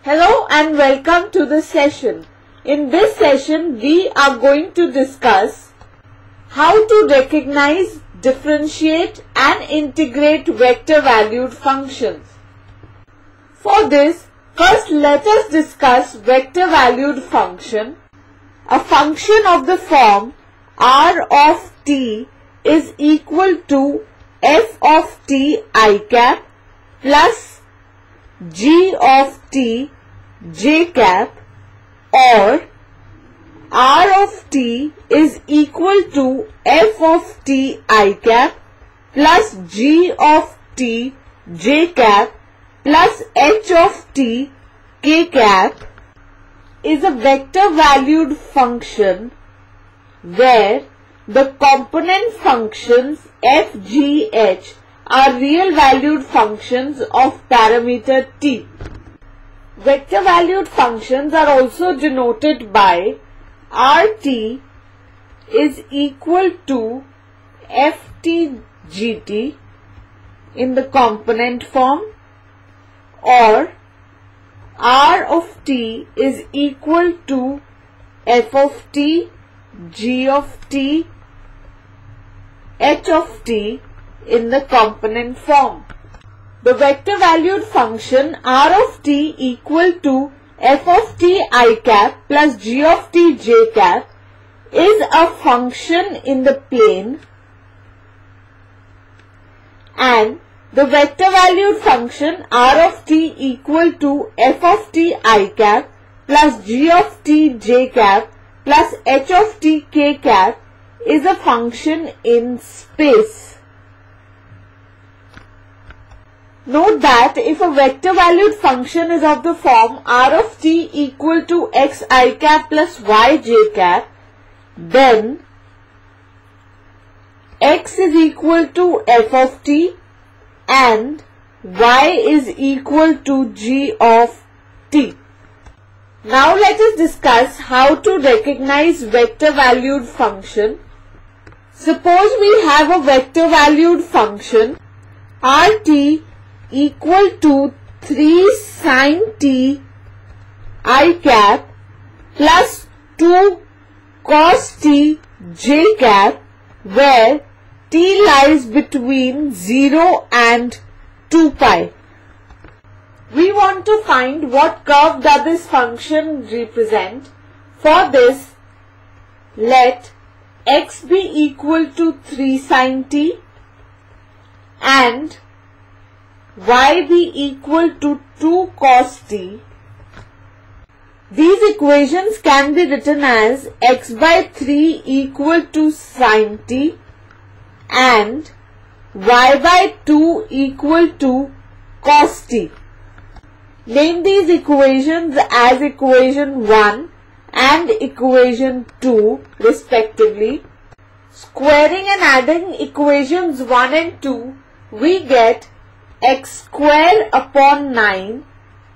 Hello and welcome to the session. In this session, we are going to discuss how to recognize, differentiate and integrate vector-valued functions. For this, first let us discuss vector-valued function. A function of the form r of t is equal to f of t I cap plus g of t j cap, or r of t is equal to f of t I cap plus g of t j cap plus h of t k cap is a vector valued function where the component functions f, g, h are real valued functions of parameter t. Vector valued functions are also denoted by rt is equal to ft gt in the component form, or r of t is equal to f of t, g of t, h of t in the component form. The vector valued function r of t equal to f of t I cap plus g of t j cap is a function in the plane, and the vector valued function r of t equal to f of t I cap plus g of t j cap plus h of t k cap is a function in space. Note that if a vector valued function is of the form r of t equal to x I cap plus y j cap, then x is equal to f of t and y is equal to g of t. Now let us discuss how to recognize vector valued function. Suppose we have a vector valued function rt equal to 3 sin t I cap plus 2 cos t j cap, where t lies between 0 and 2 pi. We want to find what curve does this function represent. For this, let x be equal to 3 sin t and y be equal to 2 cos t. These equations can be written as x by 3 equal to sin t and y by 2 equal to cos t. Name these equations as equation 1 and equation 2 respectively. Squaring and adding equations 1 and 2, we get x square upon 9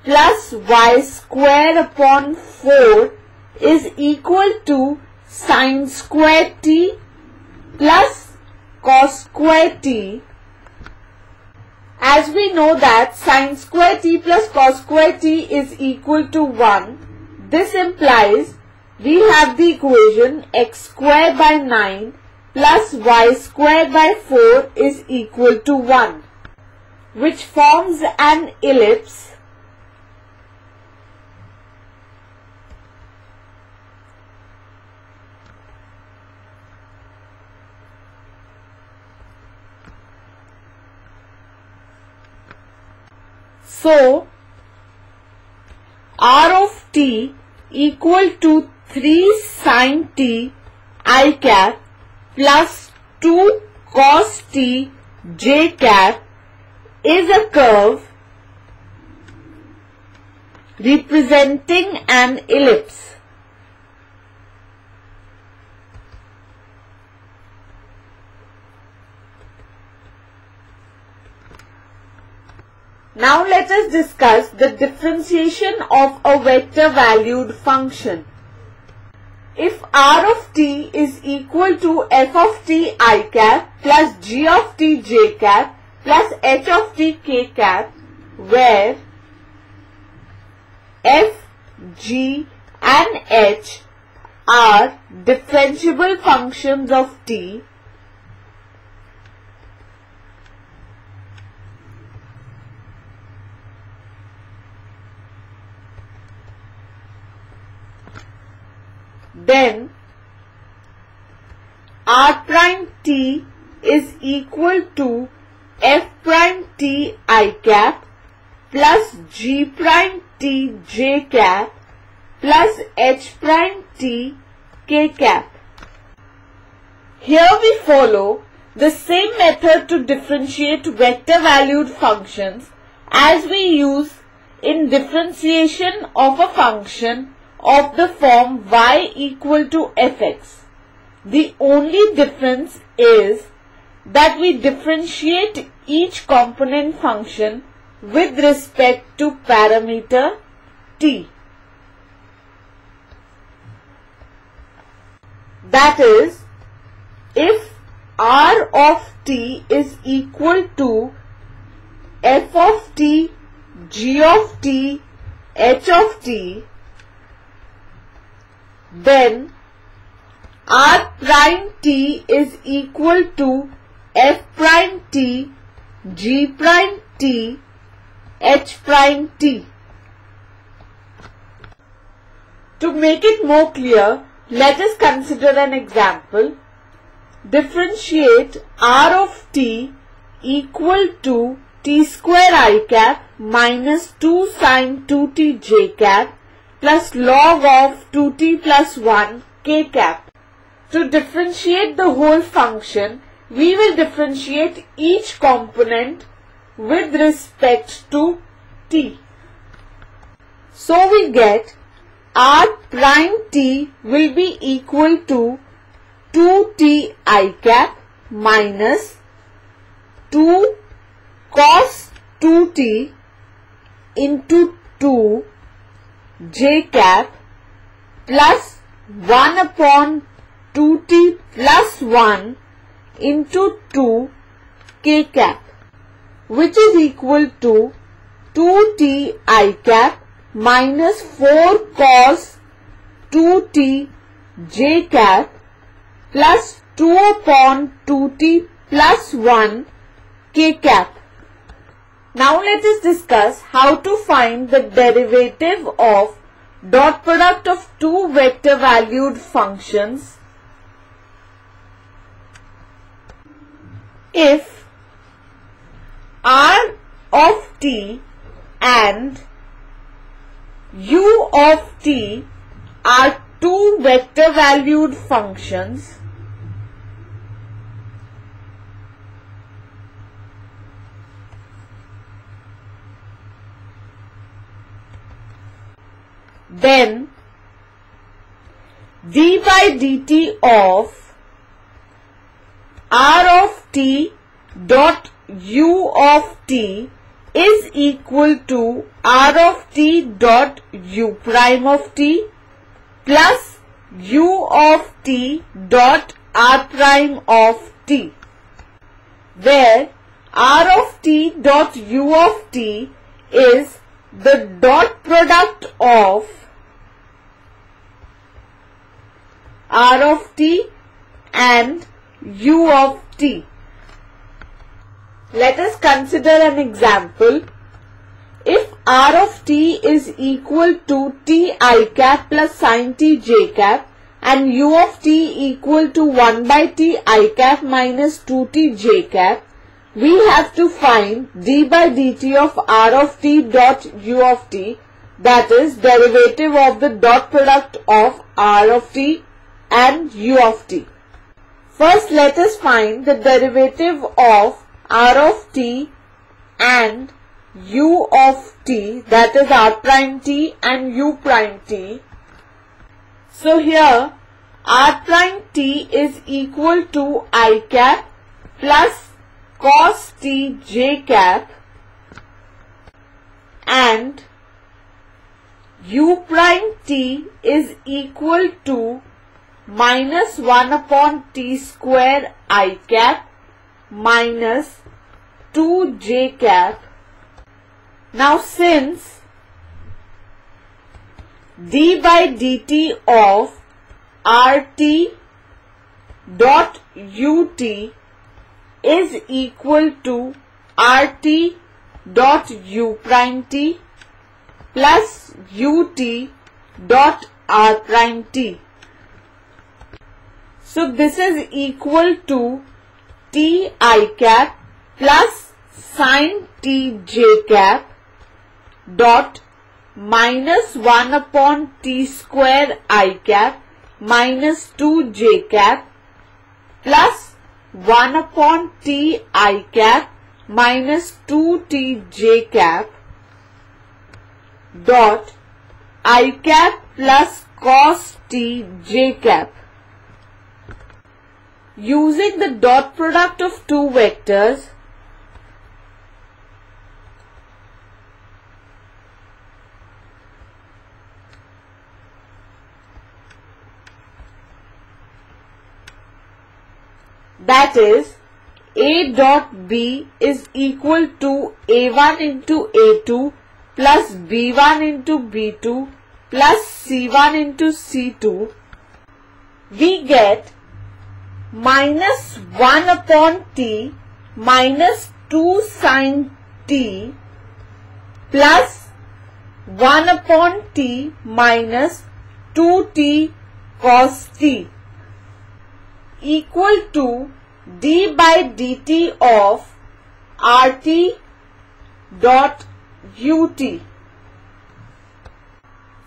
plus y square upon 4 is equal to sin square t plus cos square t. As we know that sin square t plus cos square t is equal to 1, this implies we have the equation x square by 9 plus y square by 4 is equal to 1, which forms an ellipse so r of t equal to 3 sin t I cap plus 2 cos t j cap is a curve representing an ellipse. Now let us discuss the differentiation of a vector valued function. If r of t is equal to f of t I cap plus g of t j cap plus h of t k cap, where g and h are differentiable functions of t, then r prime t is equal to f prime t I cap plus g prime t j cap plus h prime t k cap. Here we follow the same method to differentiate vector valued functions as we use in differentiation of a function of the form y equal to fx. The only difference is that we differentiate each component function with respect to parameter t. That is, if r of t is equal to f of t, g of t, h of t, then r prime t is equal to f prime t, g prime t, h prime t. To make it more clear, let us consider an example. Differentiate r of t equal to t square I cap minus 2 sin 2t j cap plus log of 2t plus 1 k cap. To differentiate the whole function, we will differentiate each component with respect to t. So we get r prime t will be equal to 2t I cap minus 2 cos 2t into 2 j cap plus 1 upon 2t plus 1 into 2 k cap, which is equal to 2t I cap minus 4 cos 2t j cap plus 2 upon 2t plus 1 k cap. Now let us discuss how to find the derivative of dot product of two vector valued functions if r of t and u of t are two vector valued functions then d by dt of r of t dot u of t is equal to r of t dot u prime of t plus u of t dot r prime of t, where r of t dot u of t is the dot product of r of t and u of t. Let us consider an example. If r of t is equal to t I cap plus sin t j cap and u of t equal to 1 by t I cap minus 2t j cap, we have to find d by dt of r of t dot u of t, that is derivative of the dot product of r of t and u of t. First let us find the derivative of r of t and u of t, that is r prime t and u prime t. So here r prime t is equal to I cap plus cos t j cap and u prime t is equal to minus 1 upon t square I cap minus 2 j cap. Now since d by dt of RT dot UT is equal to RT dot U prime T plus UT dot R prime T. So this is equal to T I cap plus sin T j cap dot minus 1 upon T square I cap minus 2 j cap plus 1 upon T I cap minus 2 T j cap dot I cap plus cos T j cap. Using the dot product of two vectors, that is A dot B is equal to A1 into A2 plus B1 into B2 plus C1 into C2, we get minus 1 upon T minus 2 sin T plus 1 upon T minus 2T cos T equal to d by dt of RT dot UT.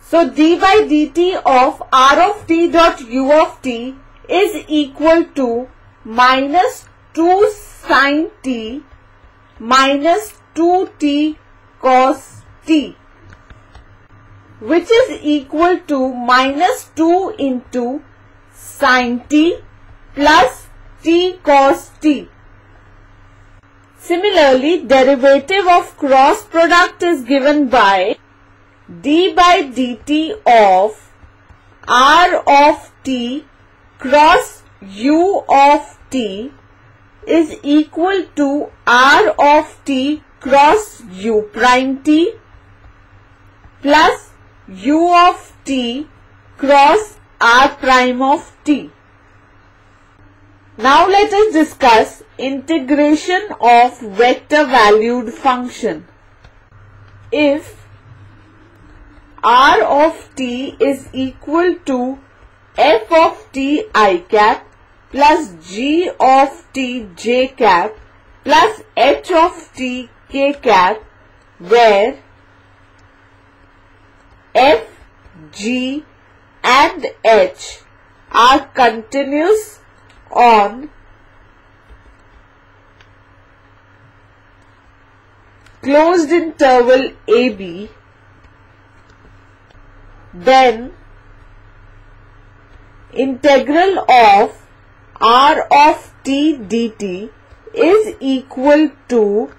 So d by dt of R of t dot U of t is equal to minus 2 sin t minus 2t cos t, which is equal to minus 2 into sin t plus t cos t. Similarly, derivative of cross product is given by d by dt of R of t cross U of t is equal to R of t cross U prime t plus U of t cross R prime of t. Now let us discuss integration of vector valued function. If R of t is equal to f of t I cap plus g of t j cap plus h of t k cap, where f, g and h are continuous on closed interval AB, then integral of R of t dt is equal to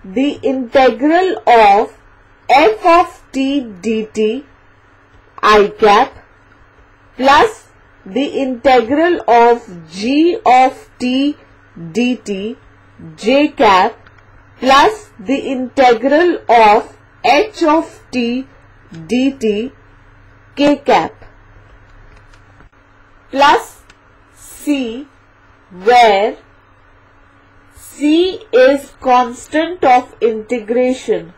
the integral of f of t dt I cap plus the integral of g of t dt j cap plus the integral of h of t dt k cap plus c, where c is constant of integration.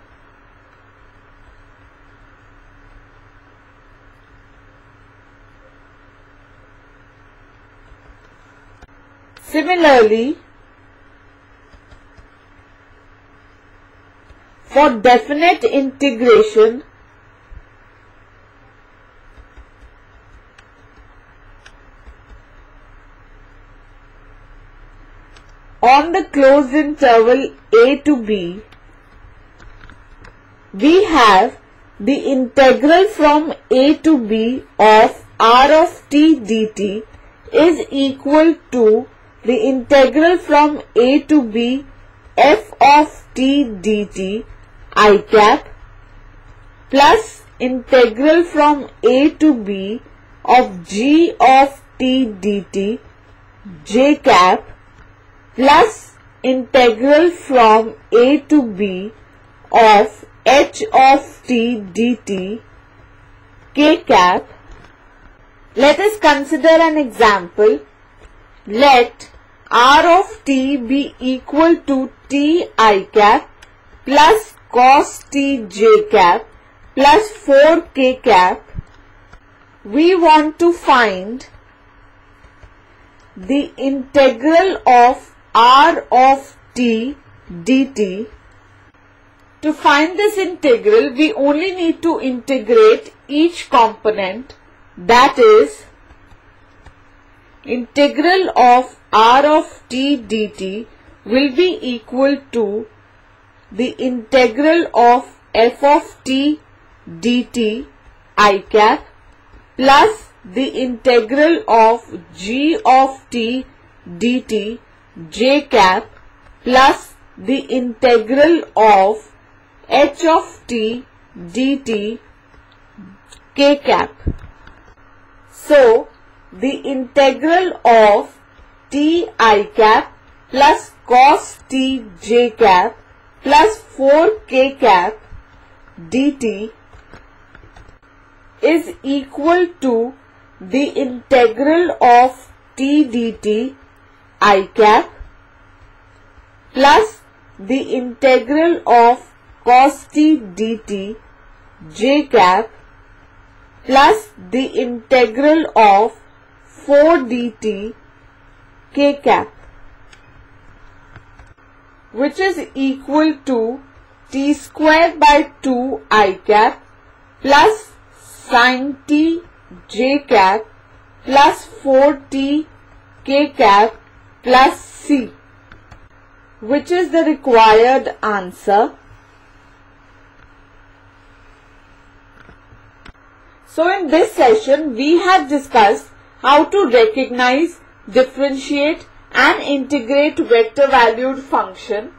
Similarly, for definite integration, on the closed interval a to b, we have the integral from a to b of R of t dt is equal to the integral from a to b f of t dt I cap plus integral from a to b of g of t dt j cap plus integral from a to b of h of t dt k cap. Let us consider an example. Let r of t be equal to t I cap plus cos t j cap plus 4k cap. We want to find the integral of r of t dt. To find this integral, we only need to integrate each component, that is, integral of r of t dt will be equal to the integral of f of t dt I cap plus the integral of g of t dt j cap plus the integral of h of t dt k cap. So, the integral of t I cap plus cos t j cap plus 4k cap dt is equal to the integral of t dt I cap plus the integral of cos t dt j cap plus the integral of 4 dt k cap, which is equal to t square by 2 I cap plus sin t j cap plus 4t k cap plus c, which is the required answer. So in this session, we have discussed how to recognize, differentiate and integrate vector valued function.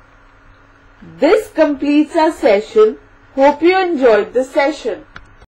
This completes our session. Hope you enjoyed the session.